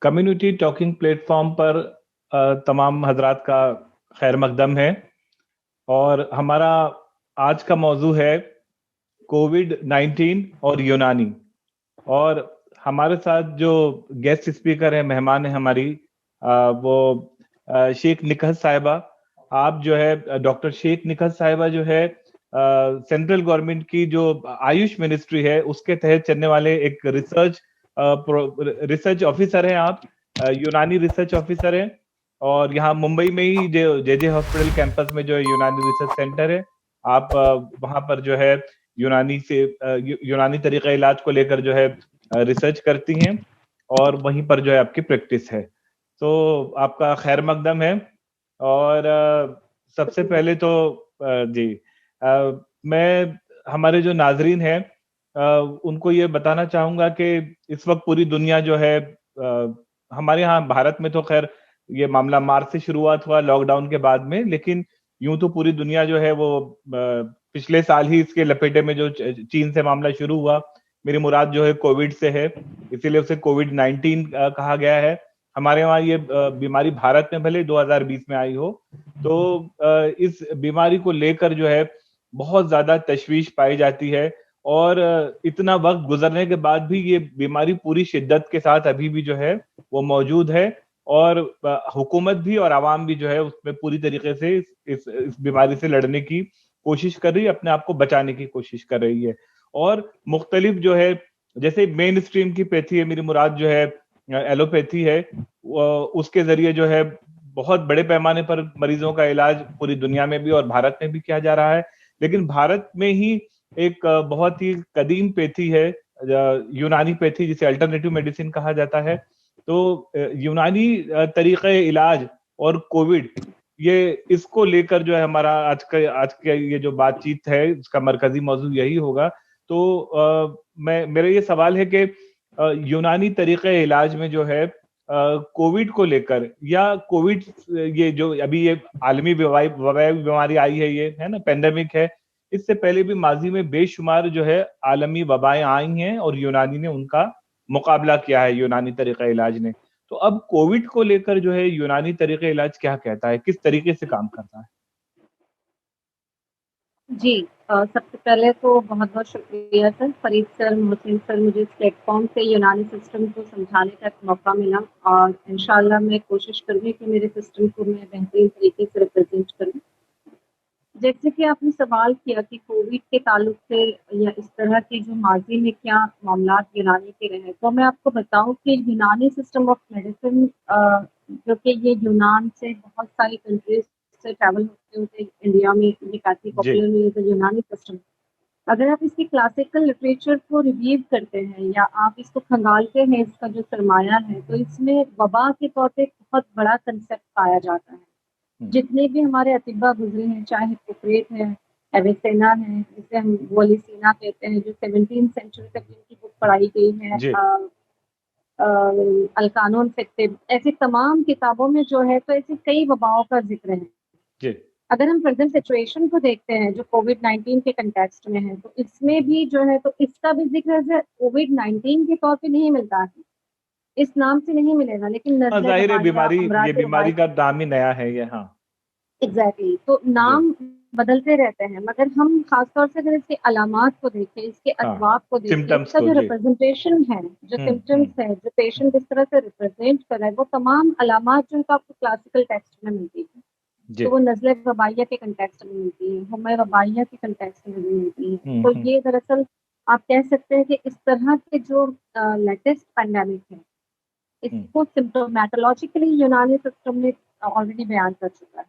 Community talking platform पर तमाम हजरात का खैर मकदम है। और हमारा आज का मौजू है कोविड-19 और यूनानी। और हमारे साथ जो गेस्ट स्पीकर है, मेहमान है हमारी, वो शेख निकहत साहिबा। आप जो है डॉक्टर शेख निकहत साहिबा जो है सेंट्रल गवर्नमेंट की जो आयुष मिनिस्ट्री है उसके तहत चलने वाले एक रिसर्च ऑफिसर हैं आप। यूनानी रिसर्च ऑफिसर हैं। और यहाँ मुंबई में ही जो जे हॉस्पिटल कैंपस में जो यूनानी रिसर्च सेंटर है, आप वहां पर जो है यूनानी तरीका इलाज को लेकर जो है रिसर्च करती हैं और वहीं पर जो है आपकी प्रैक्टिस है। तो आपका खैर मकदम है। और सबसे पहले तो जी, मैं हमारे जो नाजरीन हैं उनको ये बताना चाहूंगा कि इस वक्त पूरी दुनिया जो है, हमारे यहाँ भारत में तो खैर ये मामला मार्च से शुरुआत हुआ लॉकडाउन के बाद में, लेकिन यूं तो पूरी दुनिया जो है वो पिछले साल ही इसके लपेटे में जो चीन से मामला शुरू हुआ, मेरी मुराद जो है कोविड से है, इसीलिए उसे कोविड-19 कहा गया है। हमारे वहाँ ये बीमारी भारत में भले 2020 में आई हो, तो इस बीमारी को लेकर जो है बहुत ज्यादा तशवीश पाई जाती है। और इतना वक्त गुजरने के बाद भी ये बीमारी पूरी शिद्दत के साथ अभी भी जो है वो मौजूद है। और हुकूमत भी और आवाम भी जो है उसमें पूरी तरीके से इस बीमारी से लड़ने की कोशिश कर रही है, अपने आप को बचाने की कोशिश कर रही है। और मुख्तलिफ जो है, जैसे मेन स्ट्रीम की पैथी है, मेरी मुराद जो है एलोपैथी है, उसके जरिए जो है बहुत बड़े पैमाने पर मरीजों का इलाज पूरी दुनिया में भी और भारत में भी किया जा रहा है। लेकिन भारत में ही एक बहुत ही कदीम पैथी है, यूनानी पैथी, जिसे अल्टरनेटिव मेडिसिन कहा जाता है। तो यूनानी तरीक़े इलाज और कोविड, ये इसको लेकर जो है हमारा आज का ये जो बातचीत है इसका मरकजी मौजू यही होगा। तो मेरा ये सवाल है कि यूनानी तरीक़े इलाज में जो है कोविड को लेकर, या कोविड ये जो अभी ये आलमी वबाई बीमारी आई है, ये है ना, पेंडेमिक है, इससे पहले भी माजी में बेशुमार जो है आलमी वबाएं आई हैं और यूनानी ने उनका मुकाबला किया है, यूनानी तरीका इलाज ने। तो अब कोविड को लेकर जो है यूनानी तरीका इलाज क्या कहता है, किस तरीके से काम करता है? जी, सबसे पहले तो बहुत-बहुत शुक्रिया sir, Farid sir, Mohsin sir, मुझे इस प्लेटफ़ॉर्म से यूनानी सिस्टम को समझाने का एक मौका मिला और इंशाअल्लाह मैं कोशिश करूँगी कि मेरे सिस्टम को मैं बेहतरीन तरीके से रिप्रेज़ेंट करूँ। जैसे कि आपने सवाल किया कि कोविड के ताल्लुक से या इस तरह के जो माज़ी में क्या मामलात यूनानी के रहे, तो मैं आपको बताऊँ कि यूनानी सिस्टम ऑफ मेडिसिन, जो कि ये यूनान से बहुत सारी कंट्रीज़ से ट्रैवल होते-होते इंडिया में ये काफ़ी जी। पॉपुलर हुई है, तो यूनानी सिस्टम। अगर आप इसकी क्लासिकल लिटरेचर को रिवीव करते हैं या आप इसको खंगालते हैं, इसका जो सरमाया है, तो इसमें वबा के तौर पे एक बहुत बड़ा कंसेप्ट पाया जाता है। जितने भी हमारे अतिबा गुजरे हैं, चाहे हिप्पोक्रेट है, एविसेना है, जिसे हम वोलिसीना कहते हैं, जो 17th सेंचुरी तक जिनकी बुक पढ़ाई गई है, जी। अल-कानून फित्तिब, ऐसी तमाम किताबों में जो है, तो ऐसी कई वबाओं का ज़िक्र है। जी। अगर हम प्रेज़ेंट सिचुएशन को देखते हैं, जो कोविड-19 के कॉन्टेक्स्ट में है, तो इसमें भी जो है, तो इसका भी ज़िक्र ऐसे कोविड-19 के तौर पे नहीं मिलता है। इस नाम से नहीं मिलेगा, लेकिन हाँ, नज़ले जाहिर है वबाइया, ये अमराज़ बीमारी वबाई, का नाम ही नया है ये। हाँ। एग्ज़ैक्टली, तो जी। नाम बदलते रहते हैं, मगर हम ख़ास तौर से अगर इसके अलामात को देखें, इसके हाँ, असबाब को देखें, सिम्टम्स इसका को। जो जी। रिप्रेज़ेंटेशन है, जो सिम्पटम्स है, जो पेशेंट इस तरह से रिप्रेज़ेंट कर रहा है, वो तमाम अलामात जो है आपको क्लासिकल टेक्स्ट में मिलती है। जी। तो वो नज़ले वबाइया के कॉन्टेक्स्ट में मिलती है, हुम्म वबाइया के कॉन्टेक्स्ट में भी मिलती है। हम्म। तो हम्म। ये दरअसल आप कह सकते हैं कि इस तरह के जो लेटेस्ट पैंडेमिक है, हम्म। इसको सिम्प्टोमेटोलॉजिकली यूनानी सिस्टम ने ऑलरेडी बयान कर चुका है।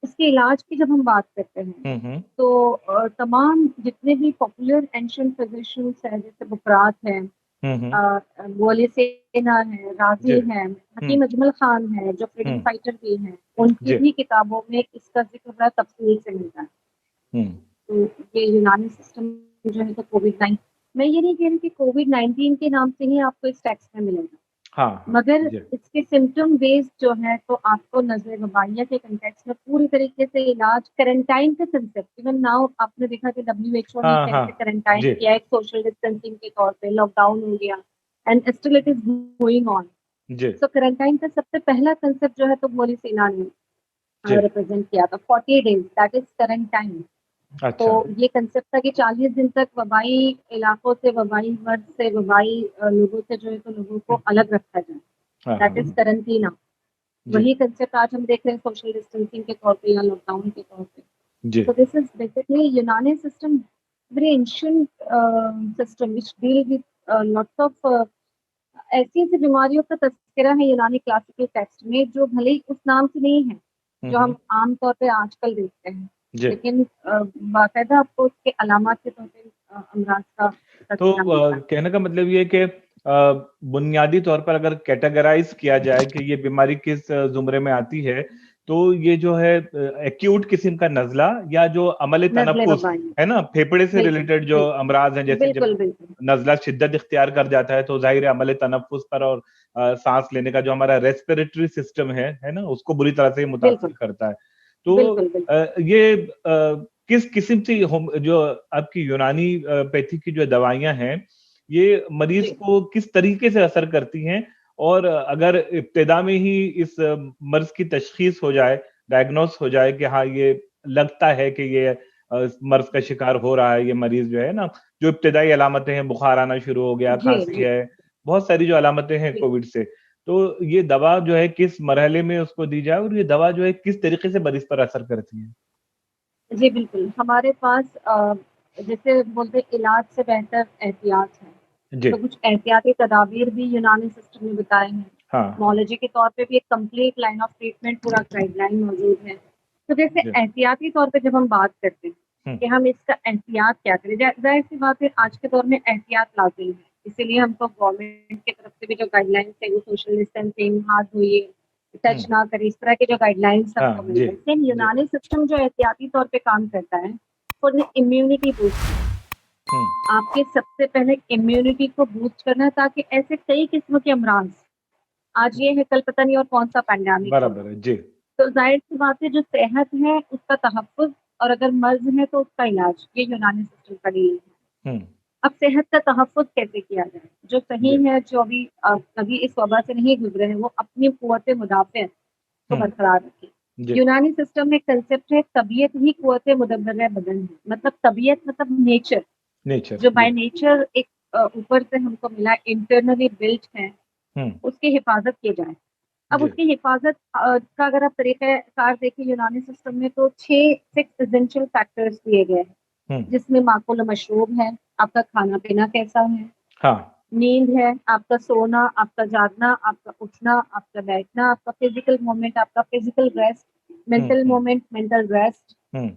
इसके इलाज की जब हम बात करते हैं, हम्म। तो तमाम जितने भी पॉपुलर एंशिएंट फिजिशियंस हैं, जैसे बुकरात हैं, हम्म। वोलिसेना है, जी। राज़ी हैं, हम्म। हकीम अजमल खान है, जो फ्रीडम हम्म। फाइटर भी हैं, उनकी जी। भी किताबों में इसका ज़िक्र बड़ा तफ़सील से मिलता है। हम्म। तो ये यूनानी सिस्टम जो है, तो कोविड-19, मैं ये नहीं कह रही कि कोविड-19 के नाम से ही आपको इस टेक्स्ट में मिलेगा, हाँ। हाँ। मगर जी। इसके सिम्पटम बेस्ड जो है, तो आपको नज़ले वबाइया के कॉन्टेक्स्ट में पूरी तरीके से इलाज, क्वारंटाइन का कंसेप्ट, इवन नाउ आपने देखा कि डब्ल्यूएचओ ने हाँ। हाँ। कैसे क्वारंटाइन जी। किया, एक सोशल डिस्टेंसिंग के तौर पे लॉकडाउन हो गया, and still it is going on. जी, सो क्वारंटाइन का सबसे पहला कंसेप्ट जो है तो मोली सेना ने जी। रिप्रेजेंट किया था, 40 डेज दैट इज क्वारंटाइन। तो अच्छा। ये कंसेप्ट था कि 40 दिन तक वबाई इलाकों से, वबाई मर्ज से, वबाई लोगों से जो है तो लोगों को अलग रखा जाए, हाँ, दैट इज हाँ। क्वारंटीना। जी, वही कंसेप्ट आज हम देख रहे हैं सोशल डिस्टेंसिंग के तौर पे या लॉकडाउन के तौर पे। जी। So this is basically Unani system, very ancient system which deal with lots of ऐसी ऐसी बीमारियों का तस्करा है यूनानी क्लासिकल टेक्स्ट में जो भले ही उस नाम से नहीं है हुँ, जो हुँ। हम आम तौर पे आजकल देखते हैं, जी। लेकिन बाकायदा आपको उसके अलामात के तौर पे अमराज का तो तस्करा मिलता है। कहने का मतलब ये है कि बुनियादी तौर पर अगर कैटेगराइज किया जाए कि ये बीमारी किस ज़ुमरे में आती है, तो ये जो है एक्यूट किस्म का नज़ला या जो अमल नज़ले तनफ़ुस वबाई, है ना, फेफड़े से बिल्कुल रिलेटेड जो बिल्कुल अमराज़ हैं, जैसे जब बिल्कुल बिल्कुल नज़ला शिद्दत इख्तियार कर जाता है, तो ज़ाहिर है अमल तनफ़ुस पर और साँस लेने का जो हमारा रेस्पिरेटरी सिस्टम है ना? उसको बुरी तरह से मुतासिर बिल्कुल करता है। तो बिल्कुल बिल्कुल। ये किस किस्म की होम जो आपकी यूनानी पैथी की जो दवाइयाँ हैं, ये मरीज जी को किस तरीके से असर करती हैं? और अगर इब्तिदा में ही इस मर्ज़ की तशख़ीस हो जाए, डायग्नोस हो जाए कि हाँ, ये लगता है कि ये मर्ज़ का शिकार हो रहा है ये मरीज़ जो है ना, जो इब्तिदाई अलामतें हैं, बुखार आना शुरू हो गया, जी खाँसी जी है, बहुत सारी जो अलामतें हैं जी कोविड से। तो ये दवा जो है किस मरहले में उसको दी जाए और ये दवा जो है किस तरीके से मरीज़ पर असर करती है? जी, बिल्कुल। हमारे पास जैसे बोलते हैं इलाज से बेहतर एहतियात है। जी। तो कुछ एहतियाती तदाबीर भी यूनानी सिस्टम ने बताए हैं। हाँ, हाँ। टेक्नोलॉजी के तौर पे भी एक कंप्लीट लाइन ऑफ ट्रीटमेंट पूरा गाइडलाइन मौजूद है। तो जैसे जी। एहतियाती तौर पे जब हम बात करते हैं हुँ, कि हम इसका एहतियात क्या करें, ज़ाहिर-सी बात है आज के दौर में एहतियात लाज़िम है। इसीलिए हमको गवर्नमेंट की तरफ से भी जो गाइडलाइंस है वो सोशल डिस्टेंसिंग, हाथ धोइए, हुँ। टच ना करें, इस तरह के जो गाइडलाइंस हमको हाँ, मिल जी, रहे हैं। सेम जी। यूनानी सिस्टम जो एहतियाती तौर पे काम करता है, फॉर द इम्यूनिटी बूस्टिंग। हुँ, आपके सबसे पहले इम्यूनिटी को बूस्ट करना है ताकि ऐसे कई किस्म के अमराज, आज हुँ। ये है कल पता नहीं और कौन-सा पैंडेमिक होगा। बराबर है, जी। तो ज़ाहिर-सी बात है जो सेहत है उसका तहफ़्फ़ुज़ और अगर मर्ज़ है तो उसका इलाज, ये यूनानी सिस्टम का डील है। हुँ, अब सेहत का तहफ़्फ़ुज़ कैसे किया जाए? जो सही जी। है, जो अभी कभी इस वबा से नहीं गुज़रे हैं, वो अपनी क़ुव्वत मुदाफ़िअत को हुँ, बरकरार रखें। जी। यूनानी सिस्टम में कंसेप्ट है तबीयत ही क़ुव्वत मुदब्बिर बदन है। मतलब तबीयत मतलब नेचर, नेचर, जो जी। बाय नेचर एक ऊपर से हमको मिला इंटरनली बिल्ट है, हुँ, उसकी हिफ़ाज़त की जाए। अब जी। उसकी हिफ़ाज़त का अगर आप तरीक़े-कार देखें यूनानी सिस्टम में तो 6 एसेंशियल फैक्टर्स दिए गए हैं, हुँ, जिसमें माकुल मशरूब है, आपका खाना-पीना कैसा है, हाँ, नींद है, आपका सोना, आपका जागना, आपका उठना, आपका बैठना, आपका फ़िज़िकल मूवमेंट, आपका फ़िज़िकल रेस्ट, हुँ, मेंटल हुँ, मूवमेंट, मेंटल रेस्ट, हुँ,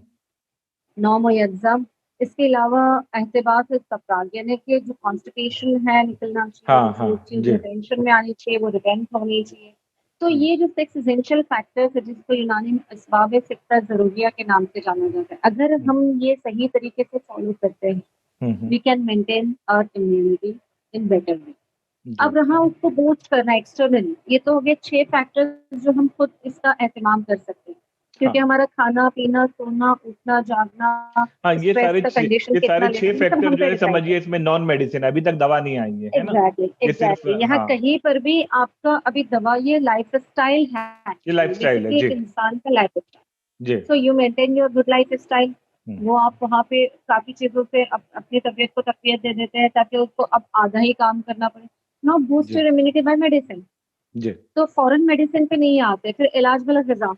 नौम-ओ-यक़ज़म। इसके अलावा एहतिबात सफ़रार यानी कि जो कॉन्स्टिपेशन है निकलना चाहिए, हाँ, जो फूड हाँ, चीज़ जी। रिटेंशन में आनी चाहिए वो रिटेंट होनी चाहिए। तो हुँ, ये जो 6 एसेंशियल फैक्टर्स है जिसको यूनानी में असबाब सित्ता ज़रूरिया के नाम से जाना जाता है। अगर हुँ, हम ये सही तरीके से फ़ॉलो करते हैं, hmm, hmm, we can maintain our immunity in better way. जी। अब रहा उसको बूस्ट करना एक्सटर्नली, ये तो हो गए 6 फैक्टर्स जो हम खुद इसका एहतमाम कर सकते हैं। क्योंकि हाँ, हमारा खाना-पीना, सोना, उठना, जागना, हाँ, स्ट्रेस का कंडीशन ये सारे कितना 6 लेना है, ये सब फैक्टर हम जो पे है डिसाइड समझिए करते इसमें नॉन मेडिसिन है, अभी तक दवा नहीं आई है हैं। ना? एग्ज़ैक्टली, ये सिर्फ़ एग्ज़ैक्टली। यहाँ हाँ, कहीं पर भी आपका अभी दवा ये लाइफ़स्टाइल है ये एक्चुअली, लाइफ़स्टाइल है, बेसिकली एक जी, इंसान का लाइफ़स्टाइल। जी। So you maintain your good lifestyle, hmm, वो आप वहाँ पे काफ़ी चीज़ों से अपनी तबीयत को तक़वियत दे देते हैं ताकि उसको अब आधा ही काम करना पड़े। नाउ बूस्ट जी, योर इम्यूनिटी बाय मेडिसिन। जी, तो फ़ौरन मेडिसिन पे नहीं आते, फिर इलाज वाला ग़िज़ा।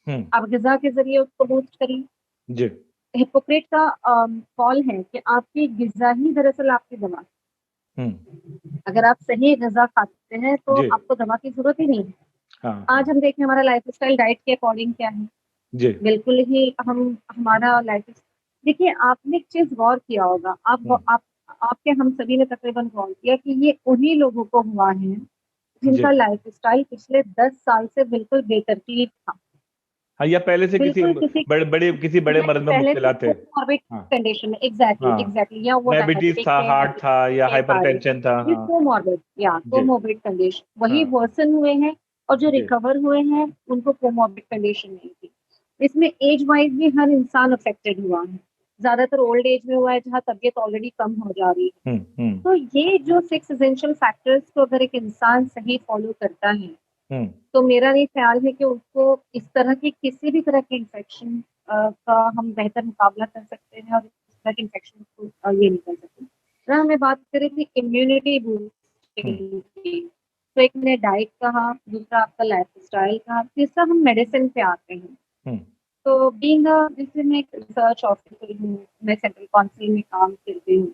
हुँ, आप ग़िज़ा के ज़रिए उसको बूस्ट करिए। जी, हिप्पोक्रेट का कॉल है कि आपकी ग़िज़ा ही दरअसल आपकी दवा। हुँ, अगर आप सही ग़िज़ा खाते हैं तो जी, आपको दवा की ज़रूरत ही नहीं है। हाँ, आज हाँ, हम देखें हमारा लाइफ़स्टाइल डाइट के अकॉर्डिंग क्या है। जी, बिल्कुल ही हम हमारा लाइफ़ देखिए आपने एक चीज़ गौर किया होगा, हुँ, आपके हम सभी ने तक़रीबन गौर किया कि ये उन्हीं लोगों को हुआ है, जी। जिनका लाइफ़स्टाइल पिछले 10 साल से बिल्कुल बेतरतीब था। हाँ, या पहले से बिल्कुल किसी किसी बड़े या मर्ज़ में पहले से मुब्तला थे। कोमॉर्बिड हाँ, कंडीशन में एग्ज़ैक्टली, हाँ, एग्ज़ैक्टली या वो डायबिटीज़ डायबिटिक था, थे, हार्ट था या हाइपरटेंसिव थे, थायरॉइड हाइपरटेंशन था, ये हाँ, कोमॉर्बिड या जी, कोमॉर्बिड कंडीशन वही हाँ, वर्सन हुए हैं और जो जी, रिकवर हुए हैं उनको कोमॉर्बिड कंडीशन नहीं थी। इसमें एज वाइज़ भी हर इंसान अफ़ेक्टेड हुआ है। ज्यादातर ओल्ड एज में हुआ है जहाँ तबीयत ऑलरेडी कम हो जा रही है। हम्म। तो ये जो 6 एसेंशियल फैक्टर्स को अगर एक इंसान सही फॉलो करता है, हम्म। तो मेरा ये ख्याल है कि उसको इस तरह की किसी भी तरह के इन्फेक्शन का हम बेहतर मुकाबला कर सकते हैं और इस तरह के इन्फेक्शन को ये नहीं कर सकते। अगर हमें बात करें कि इम्यूनिटी हम्म। बूस्टिंग की, तो एक मैंने डाइट कहा, दूसरा आपका लाइफस्टाइल कहा, तीसरा हम मेडिसिन पे आते हैं। हम्म। तो बीइंग जैसे मैं एक रिसर्च ऑफिसर हूँ, मैं सेंट्रल काउंसिल में काम करती हूँ,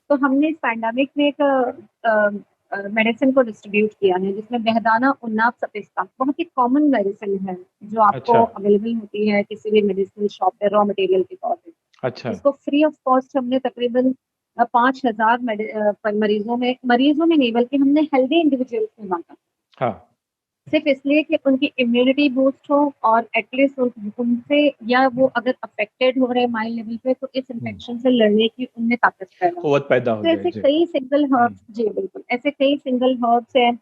तो हमने इस पैंडेमिक में एक मेडिसिन को डिस्ट्रीब्यूट किया है जिसमें बेहदाना उन्नाव सपिस्ता बहुत ही कॉमन मेडिसिन है जो आपको अच्छा। अवेलेबल होती है किसी भी मेडिसिनल शॉप पे रॉ मटेरियल के तौर पे, अच्छा। जिसको फ्री ऑफ कॉस्ट हमने तकरीबन 5,000 मरीजों में नहीं बल्कि हमने हेल्दी इंडिविजुअल्स में बांटा, हाँ। सिर्फ इसलिए कि उनकी इम्यूनिटी बूस्ट हो और एटलीस्ट उनसे या वो अगर अफेक्टेड हो रहे हैं माइल्ड लेवल पे तो इस हम्म। इन्फेक्शन से लड़ने की उनमें ताकत पैदा हो। कुव्वत पैदा हो तो जाए ऐसे जी। कई सिंगल हम्म। हर्ब्स, जी बिल्कुल, ऐसे कई सिंगल हर्ब्स हैं,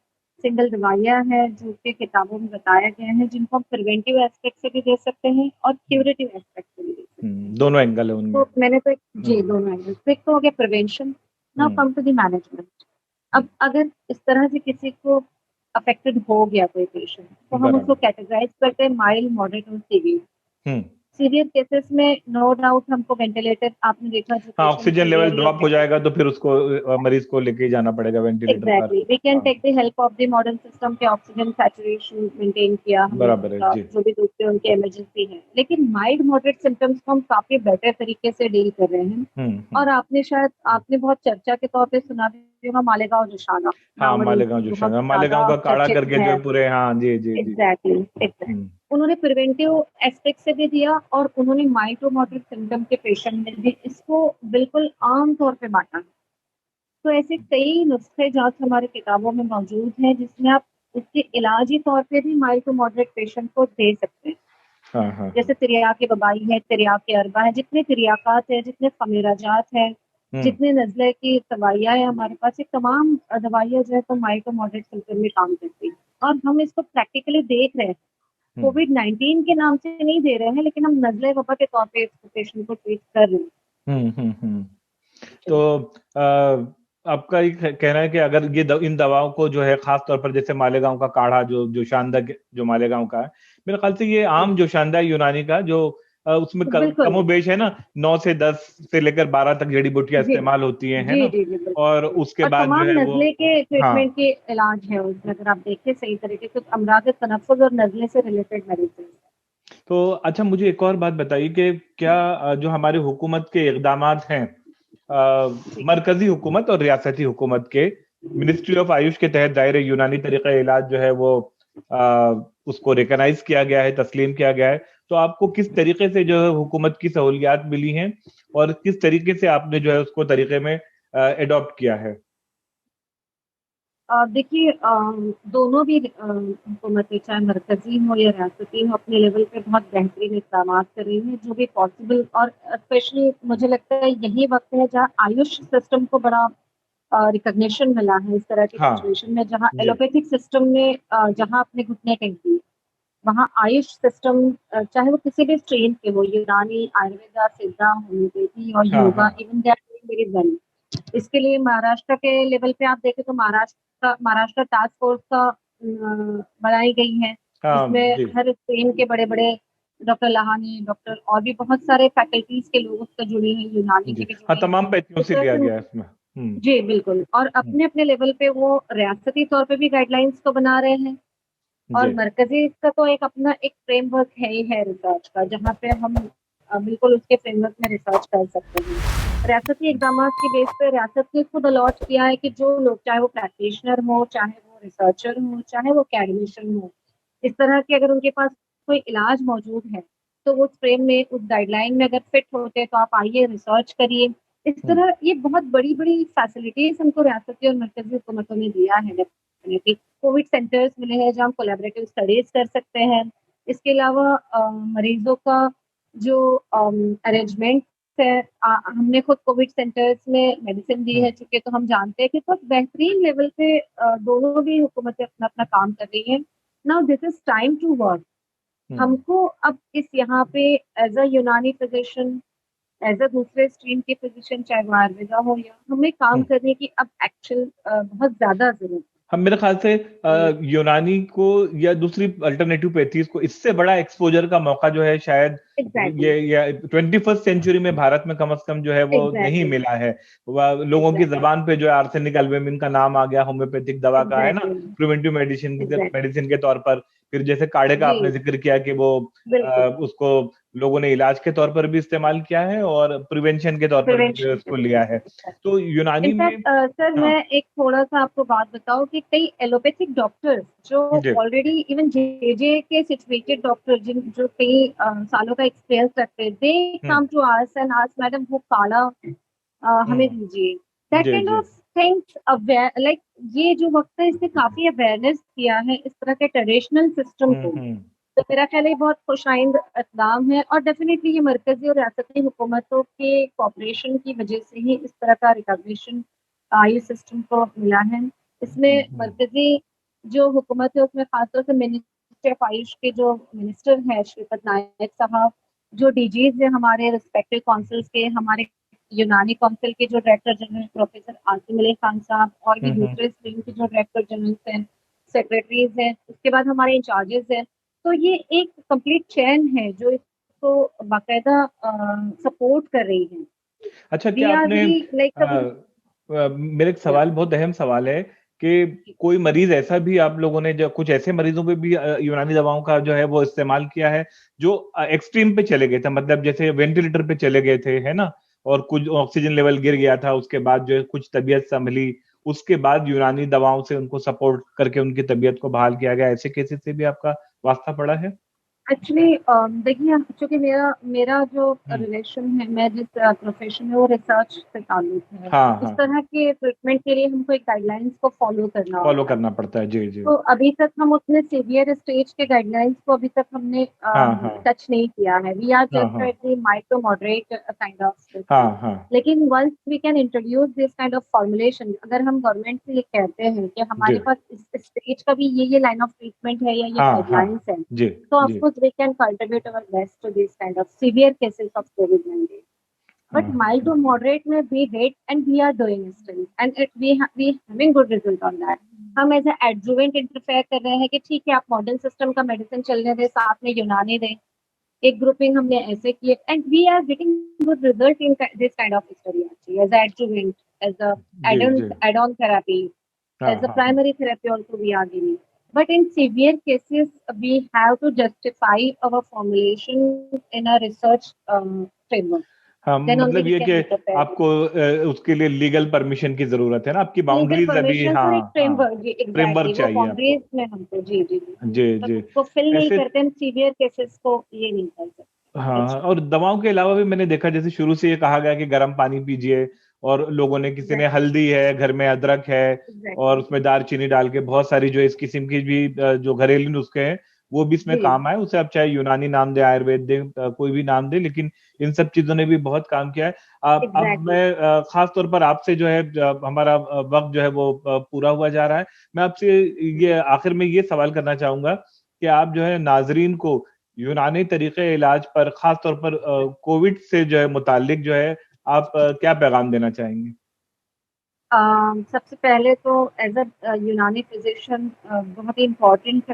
सिंगल दवाइयाँ हैं जो कि किताबों में बताया गया है जिनको हम प्रिवेंटिव एस्पेक्ट से भी दे सकते हैं और हम्म। क्यूरेटिव एस्पेक्ट से भी दे सकते हैं। दोनों एंगल है उनमें। तो मैंने तो जी हम्म। दोनों एंगल्स, तो एक तो हो गया prevention, now hmm. Come to the management. Hmm. अब अगर इस तरह से किसी को अफेक्टेड हो गया कोई पेशेंट, तो हम उसको बराबर। कैटेगराइज करते हैं माइल्ड, मॉडरेट और सीवियर। हम्म। सीवियर केसेस में नो डाउट हमको वेंटिलेटर, आपने देखा जो हाँ, patient oxygen level severely drop हो अफेक्टेड, जाएगा तो फिर उसको मरीज को लेके ही जाना पड़ेगा वेंटिलेटर पर। एग्जैक्टली, वी कैन हाँ, take the help of the modern system के ऑक्सीजन सैचुरेशन मेंटेन किया हमने बराबर है उनका, जी। जो भी दूसरे उनके इमरजेंसी है, लेकिन माइल्ड मॉडरेट सिम्टम्स को हम काफी बेटर तरीके से डील कर रहे हैं। हम्म। और आपने बहुत चर्चा के तौर पे सुना भी होगा मालेगांव जोशाना, हाँ, नामन मालेगांव उनकी बहुत जोशाना, मालेगांव ज्यादा का काढ़ा चर्चित करके जो है। है पूरे, हाँ जी जी जी। एग्जैक्टली, एग्जैक्टली, हम्म। उन्होंने प्रिवेंटिव एस्पेक्ट से भी दिया और उन्होंने माइल्ड टू मॉडरेट सिम्टम के पेशेंट में भी इसको बिल्कुल आम तौर पे बांटा। तो ऐसे कई नुस्खे जाँच हमारी किताबों में मौजूद हैं जिसमें आप उसके इलाजी तौर पे भी माइल्ड टू मॉडरेट पेशेंट को दे सकते हैं। हाँ हाँ हाँ। जैसे तिर्याक वबाई है, तिर्याक अरबा है, जितने तिर्याकात हैं, जितने खमीराजात हैं, हम्म। जितने नज़ले की दवाइयाँ हैं हमारे पास, ये तमाम दवाइयाँ जो है तो माइल्ड टू मॉडरेट सिम्पटम में काम करती हैं और हम इसको प्रैक्टिकली देख रहे हैं। हम्म। कोविड-19 के नाम से नहीं दे रहे हैं, लेकिन हम नज़ले वबा के तौर पे इस पेशेंट को ट्रीट कर रहे हैं। हम्म। तो आपका ये कहना है कि अगर ये इन दवाओं को जो है खास तौर पर जैसे मालेगांव का काढ़ा जो जोशानदा जो मालेगांव का है, मेरे ख्याल से ये जी, आम जोशानदा है यूनानी का जो उसमें बिल्कुल। कमोबेश है ना, 9 से 10 से लेकर 12 तक जड़ी बूटियां जी। इस्तेमाल होती हैं, है जी, ना? जी, जी, बिल्कुल, और जी। उसके और बाद जो तमाम है वो, नज़ले के हाँ, ट्रीटमेंट के इलाज है उसमें अगर आप देखें सही तरीके से, तो अमराद तनफ़्फ़ुज़ और नज़ले से रिलेटेड मेडिसिन है। तो अच्छा मुझे एक और बात बताइए कि क्या जो हमारे हुकूमत के इक़दामात हैं, जी। मरकज़ी हुकूमत और रियासती हुकूमत के, मिनिस्ट्री ऑफ आयुष के तहत दायरे यूनानी तरीक़ा इलाज जो है वो उसको रिकॉग्नाइज़ किया गया है, तस्लीम किया गया है। तो आपको किस तरीके से जो है हुकूमत की सहूलियात मिली हैं और किस तरीके से आपने जो है उसको तरीक़े में एडॉप्ट किया है? देखिए, दोनों भी हुकूमतें चाहे मरकज़ी हो या रियासती हो अपने लेवल पे बहुत बेहतरीन इक़दामात कर रही हैं, जो भी पॉसिबल, और स्पेशली मुझे लगता है यही वक़्त है जहाँ आयुष सिस्टम को बड़ा रिकॉग्निशन मिला है इस तरह की हाँ, सिचुएशन में, जहाँ जी। एलोपैथिक सिस्टम ने जहाँ अपने घुटने टेक दिए, वहाँ आयुष सिस्टम, चाहे वो किसी भी स्ट्रेन के हो, यूनानी, आयुर्वेदा, सिद्धा, होम्योपैथी और हाँ, योगा, हाँ। Even they are doing very well. इसके लिए महाराष्ट्र के लेवल पे आप देखें तो महाराष्ट्र टास्क फोर्स का बनाई गई है, हाँ, जिसमें जी। हर स्ट्रेन के बड़े-बड़े डॉक्टर लहानी, डॉक्टर और भी बहुत सारे फैकल्टीज़ के लोग उससे जुड़े हैं, यूनानी जी। के भी हाँ, जुड़े हैं। तमाम पैथियों इस से तरह लिया से गया है इसमें। हुँ, जी, बिल्कुल, और हुँ। अपने-अपने लेवल पे वो रियासती तौर पे भी गाइडलाइंस को बना रहे हैं और जी। मरकज़ी इसका तो एक अपना एक फ्रेमवर्क है ही है रिसर्च का, जहाँ पे हम बिल्कुल उसके फ्रेमवर्क में रिसर्च कर सकते हैं। रियासती इक़दामात की बेस पे रियासत ने खुद अलॉट किया है कि जो लोग, चाहे वो प्रैक्टिशनर हो, चाहे वो रिसर्चर हो, चाहे वो एकेडमिशियन हो, इस तरह के अगर उनके पास कोई इलाज मौजूद है, तो वो उस फ्रेम में, उस गाइडलाइन में अगर फिट होते हैं, तो आप आइए रिसर्च करिए। इस हुँ, तरह ये बहुत बड़ी-बड़ी फैसिलिटीज़ हमको रियासती और मरकज़ी हुकूमतों ने दिया है डेफ़िनिटली। कोविड सेंटर्स मिले हैं जहाँ हम कोलैबोरेटिव स्टडीज़ कर सकते हैं। इसके अलावा मरीज़ों का जो अरेंजमेंट है, हमने खुद कोविड सेंटर्स में मेडिसिन दी हुँ, है, चूँकि तो हम जानते हैं कि बहुत बेहतरीन लेवल पे दोनों भी हुकूमतें अपना-अपना काम कर रही हैं। Now this is time to work. Hmm, हमको अब इस यहाँ पे एज़ अ यूनानी फिज़िशियन, एज अ दूसरे स्ट्रीम के फिजिशियन, चाहे वो आयुर्वेदा हो, या हमें काम हम्म। करने की अब एक्चुअल बहुत ज्यादा जरूरत हम मेरे ख्याल से है। यूनानी को या दूसरी अल्टरनेटिव पैथीज को इससे बड़ा एक्सपोजर का मौका जो है शायद एग्जैक्टली, ये या 21st सेंचुरी में भारत में कम से कम जो है वो नहीं एग्जैक्टली, मिला है। लोगों की एग्जैक्टली, जबान पे जो है आर्सेनिक एल्बुमिन का नाम आ गया होम्योपैथिक दवा का, है ना, exactly, preventive medicine exactly, medicine के तौर पर। फिर जैसे काढ़े का जी, आपने जिक्र किया कि वो बिल्कुल, उसको लोगों ने इलाज के तौर पर भी इस्तेमाल किया है और प्रिवेंशन के तौर पर भी जो है प्रिवेंशन के उसको तौर लिया है। पे। तो यूनानी में। इनफैक्ट सर, हाँ मैं एक थोड़ा-सा आपको बात बताऊँ कि कई एलोपैथिक डॉक्टर्स जो जी। ऑलरेडी इवन जेजे के सिचुएटेड डॉक्टर जिन जो कई सालों का एक्सपीरियंस रखते हैं, they hmm. Come to us and ask madam वो काढ़ा हमें हम्म। दीजिए। दैट जी काइंड जी। ऑफ थिंग्स अवेयर, लाइक ये जो वक़्त है इसने काफ़ी अवेयरनेस किया है इस तरह के ट्रेडिशनल सिस्टम को। हम्म। तो मेरा ख्याल है ये बहुत खुशाइंद इक़दाम है और डेफ़िनेटली ये मरकज़ी और रियासती हुकूमतों के कोऑपरेशन की वजह से ही इस तरह का रिकॉग्निशन आयुष सिस्टम को मिला है। इसमें हम्म। मरकज़ी जो हुकूमत है उसमें ख़ास तौर से मिनिस्ट्री ऑफ आयुष के जो मिनिस्टर हैं श्रीपद नायक साहब, जो डीजीज़ हैं हमारे रिस्पेक्टिव काउंसिल्स के, हमारे यूनानी काउंसिल के जो director general professor Asim Ali Khan साहब, और भी हम्म। दूसरे स्ट्रीम के जो डायरेक्टर जनरल्स हैं, सेक्रेटरीज़ हैं, उसके बाद हमारे इंचार्जेज़ हैं। तो ये एक कंप्लीट चेन है जो इसको बाकायदा सपोर्ट कर रही है। अच्छा, वी क्या आर आपने वेरी लाइक मेरे एक या सवाल, बहुत अहम सवाल है कि कोई मरीज ऐसा भी आप लोगों ने, जो कुछ ऐसे मरीजों पे भी यूनानी दवाओं का जो है वो इस्तेमाल किया है जो एक्सट्रीम पे चले गए थे, मतलब जैसे वेंटिलेटर पे चले गए थे, है ना, और कुछ ऑक्सीजन लेवल गिर गया था, उसके बाद जो है कुछ तबीयत संभली, उसके बाद यूनानी दवाओं से उनको सपोर्ट करके उनकी तबीयत को बहाल किया गया, ऐसे केसेस से भी आपका वास्ता पड़ा है? एक्चुअली देखिए, चूँकि मेरा मेरा जो हम्म। रिलेशन है, मैं जिस प्रोफ़ेशन में, वो रिसर्च से ताल्लुक है। हाँ इस हाँ। तरह के ट्रीटमेंट के लिए हमको एक गाइडलाइंस को फ़ॉलो करना फॉलो होता है। करना पड़ता है, जी जी। तो अभी तक हम उतने सीवियर स्टेज के गाइडलाइंस को अभी तक हमने हाँ हाँ। टच नहीं किया है। वी आर हाँ जस्ट हाँ। At the mild to moderate kind of हाँ स्टेज। हाँ। लेकिन once we can introduce this kind of formulation, अगर हम गवर्नमेंट से ये कहते हैं कि जी। हमारे पास इस स्टेज का भी ये लाइन ऑफ ट्रीटमेंट है या ये हाँ हाँ। गाइडलाइंस है, जी तो ऑफ जी। Course we can cultivate our best to this kind of severe cases of कोविड-19। हाँ But mild to moderate में we did and we are doing still and we having good result on that. हम as adjuvant interfere कर रहे हैं कि ठीक है, आप मॉडर्न सिस्टम का मेडिसिन चलने दें, साथ में यूनानी दें। एक ग्रुपिंग हमने ऐसे की and we are getting good result in this kind of study actually as adjuvant, as a जी जी। एड ऑन थेरेपी, हाँ as a हाँ हाँ। primary therapy also we are giving. But in severe cases, we have to justify our formulation in a research framework. हाँ, Then only मतलब we ये कि can interfere. आपको उसके लिए लीगल परमिशन की जरूरत है ना, आपकी लीगल बाउंड्रीज अभी, परमिशन और एक हाँ हाँ, फ्रेमवर्क, जी फ्रेमवर्क एग्जैक्टली, वो चाहिए आपको। बाउंड्रीज में हमको, जी जी जी, जी तब जी। उसको फिल नहीं ऐसे। करते हम सीवियर केसेस को, ये नहीं कर सकते। हाँ हाँ, अच्छा, और दवाओं के अलावा भी मैंने देखा, जैसे शुरू से ये कहा गया कि गर्म पानी पीजिए, और लोगों ने, किसी ने एग्जैक्टली, हल्दी है घर में, अदरक है, और एग्जैक्टली, उसमें दालचीनी डाल के बहुत सारी जो इस किस्म की भी जो घरेलू नुस्खे हैं वो भी इसमें जी, काम आए, उसे आप चाहे यूनानी नाम दे, आयुर्वेद दे, कोई भी नाम दे, लेकिन इन सब चीजों ने भी बहुत काम किया है। अब एग्जैक्टली। मैं खास तौर पर आपसे जो है, हमारा वक्त जो है वो पूरा हुआ जा रहा है, मैं आपसे ये आखिर में ये सवाल करना चाहूंगा कि आप जो है नाजरीन को यूनानी तरीके इलाज पर, खास तौर पर कोविड से जो है मुतालिक जो है, आप क्या पैगाम देना चाहेंगे? सबसे पहले तो एज अ यूनानी फिजिशियन बहुत ही इम्पोर्टेंट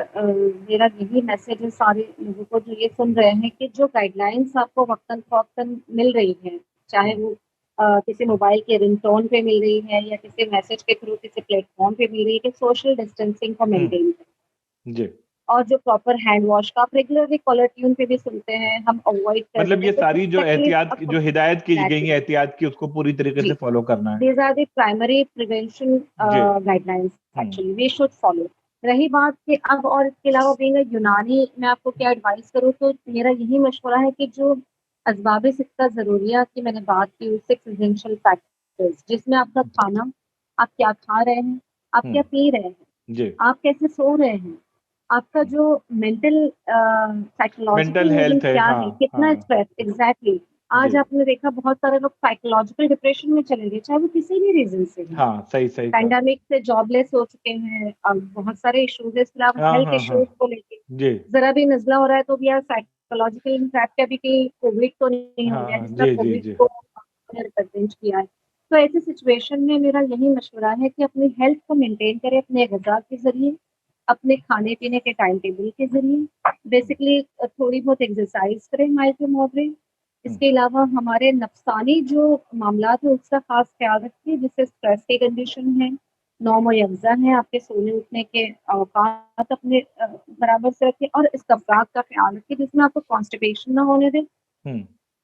मेरा यही मैसेज है सारे लोगों को जो ये सुन रहे हैं कि जो गाइडलाइंस आपको वक्तन फवक्तन मिल रही हैं, चाहे हम्म। वो किसी मोबाइल के रिंगटोन पे मिल रही है या किसी मैसेज के थ्रू किसी प्लेटफॉर्म पे मिल रही है, कि सोशल डिस्टेंसिंग को मेंटेन करें, जी। और जो प्रॉपर हैंड वॉश का आप रेगुलरली कॉलर ट्यून पे भी सुनते हैं, हम अवॉइड कर मतलब रहे ये हैं, तो सारी जो स्पेशली एहतियात, जो हिदायत की गई है एहतियात की, उसको पूरी तरीके जी, से फॉलो करना है। these are the primary prevention ji. guidelines hmm. actually we should follow. रही बात कि अब और इसके अलावा बीइंग अ यूनानी मैं आपको क्या एडवाइस करूँ, तो मेरा यही मशवरा है कि जो असबाब सिक्का ज़रूरिया की मैंने बात की, 6 एसेंशियल फैक्टर्स जिसमें आपका खाना, आप क्या खा रहे हैं, आप क्या हम्म। पी रहे हैं, जी। आप कैसे सो रहे हैं, आपका जो mental mental psychological reason health है, क्या हाँ है, कितना हाँ। Stress exactly. जी। आज आपने देखा बहुत सारे लोग साइकोलॉजिकल डिप्रेशन में चले गए, चाहे वो किसी भी रीजन से है। हाँ, सही सही कहा। पैंडेमिक से जॉबलेस हो चुके हैं, अब बहुत सारे इश्यूज है, इसके अलावा हाँ हेल्थ हाँ हाँ। इश्यूज को लेके जी। जरा भी नजला हो रहा है तो भी यार साइकोलॉजिकल इम्पैक्ट है अभी कि कोविड तो नहीं हो गया, हाँ, जिस तरह जी, जी, कोविड जी। को रिप्रेजेंट किया है। तो ऐसी सिचुएशन में मेरा यही मशवरा है कि अपनी हेल्थ को मेंटेन करें अपने ग़िज़ा के ज़रिए, अपने खाने-पीने के टाइम टेबल के ज़रिए, बेसिकली थोड़ी बहुत एक्सरसाइज़ करें माइल्ड टू मॉडरेट। हुँ, इसके अलावा हमारे नफ़्सानी जो मामलात हैं उसका ख़ास ख़्याल रखिए, जैसे स्ट्रेस की कंडीशन है, नौम-ओ-यक़ज़ा है, आपके सोने-उठने के औकात अपने बराबर से रखें और इस्तफ़राग का ख़्याल रखें जिसमें आपको कॉन्स्टिपेशन ना होने दें। हुँ,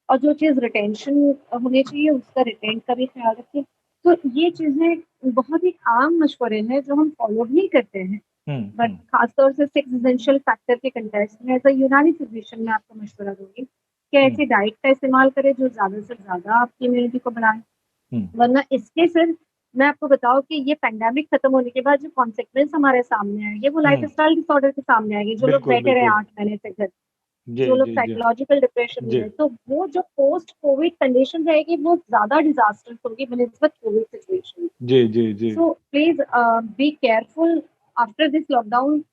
और जो चीज़ रिटेंशन होनी चाहिए उसका रिटेंट का भी ख़्याल रखें। तो ये चीज़ें बहुत ही आम मशवरे हैं जो हम फ़ॉलो भी करते हैं, हुँ, बट हुँ, ख़ास तौर से 6 एसेंशियल फैक्टर के कॉन्टेक्स्ट में एज़ अ यूनानी फिज़िशियन मैं आपको मशवरा दूँगी कि हुँ, ऐसी डाइट का इस्तेमाल करें जो ज़्यादा से ज़्यादा आपकी इम्यूनिटी को बढ़ाए। हुँ, वरना इसके सिर्फ मैं आपको बताऊँ कि ये पैंडेमिक खत्म होने के बाद जो कॉन्सिक्वेंस हमारे सामने आएँगे वो हुँ, लाइफ़स्टाइल डिसऑर्डर के सामने आएँगे। जो लोग बिल्कुल, बैठे रहे बिल्कुल। 8 महीने से घर, जी, जो लोग जी, जी। साइकोलॉजिकल डिप्रेशन में जी, हैं, तो वो जो पोस्ट कोविड कंडीशन रहेगी वो ज़्यादा डिज़ास्टर्स होगी बनिस्बत कोविड सिचुएशन। जी, जी, जी। So please be careful after this lockdown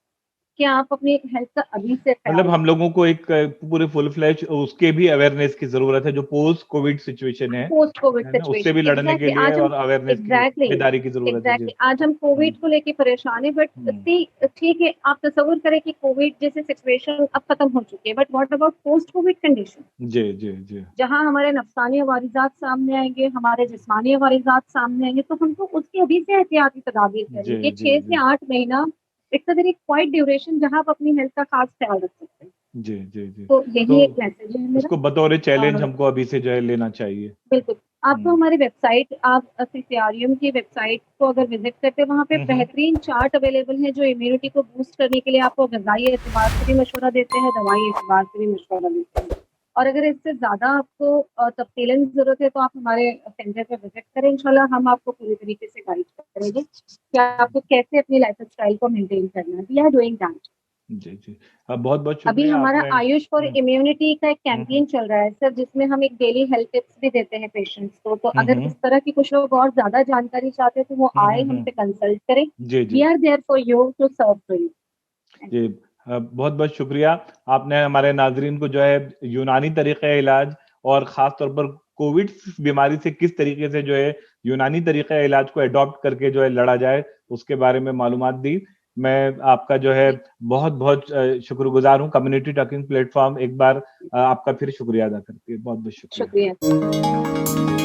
कि आप अपनी हेल्थ का अभी से मतलब ख़्याल हम रखें। लोगों को एक पूरे फुल फ्लेज उसके भी अवेयरनेस की ज़रूरत है, जो post Covid situation post Covid है ना? उससे सिचुएशन भी लड़ने के एग्ज़ैक्टली लिए आज हम और अवेयरनेस की, एग्ज़ैक्टली, बेदारी की ज़रूरत है। जी। एग्ज़ैक्टली आज हम हुँ, कोविड को लेके परेशान हैं बट हुँ। सी ठीक है, आप तसव्वुर करें कि कोविड जैसी सिचुएशन अब खत्म हो चुकी है, but what about post Covid condition? जी, जी, जी। जहाँ हमारे नफ़्सानी अवारिज़ात सामने आएँगे, हमारे जिस्मानी अवारिज़ात सामने आएँगे, तो हमको उसकी अभी से एहतियाती तदाबीर जी, करनी है। जी, 6 जी। से 8 महीना it's a very quite duration जहाँ आप अपनी हेल्थ का ख़ास ख़्याल रख सकते हैं। जी, जी, जी। तो तो यही एक मैसेज है मेरा। इसको बतौर चैलेंज और हमको अभी से जो है लेना चाहिए। बिल्कुल, आपको हुँ। हमारी वेबसाइट आप सीसीआरएम की वेबसाइट को अगर विज़िट करते हैं, वहाँ पे हुँ, हुँ। बेहतरीन चार्ट अवेलेबल है जो इम्यूनिटी को बूस्ट करने के लिए आपको ग़िज़ाई एतबार से भी मशवरा देते हैं, दवाई एतबार से भी मशवरा देते हैं। और अगर इससे ज़्यादा आपको तफ़सीलन ज़रूरत है तो आप हमारे सेंटर पे विज़िट करें, इंशाल्लाह हम आपको पूरी तरीके से गाइड करेंगे कि आपको कैसे अपनी लाइफ़स्टाइल को मेंटेन करना है। We are doing that. जी, जी। बहुत-बहुत अभी शुक्रिया हमारा आपने। आयुष फॉर हुँ, इम्यूनिटी का एक हुँ, हुँ। कैंपेन चल रहा है सर, जिसमें हम एक डेली हेल्थ टिप्स भी देते हैं पेशेंट्स को। तो हुँ, अगर हुँ। इस तरह की कुछ लोग और ज़्यादा जानकारी चाहते हैं तो वो हुँ, आए, हुँ, हुँ। हमसे कंसल्ट करें। जी, वी जी। Are there for you to serve to you. Thank जी, बहुत-बहुत शुक्रिया। आपने हमारे नाज़रीन को जो है यूनानी तरीक़े इलाज और ख़ास तौर पर कोविड बीमारी से किस तरीके से जो है यूनानी तरीक़े इलाज को एडॉप्ट करके जो है लड़ा जाए, उसके बारे में मालूमात दी। मैं आपका जो है यू। बहुत-बहुत शुक्रगुज़ार हूँ। कम्युनिटी टॉकिंग प्लेटफ़ॉर्म एक बार आपका फिर शुक्रिया अदा करती है। बहुत-बहुत शुक्रिया। शुक्रिया।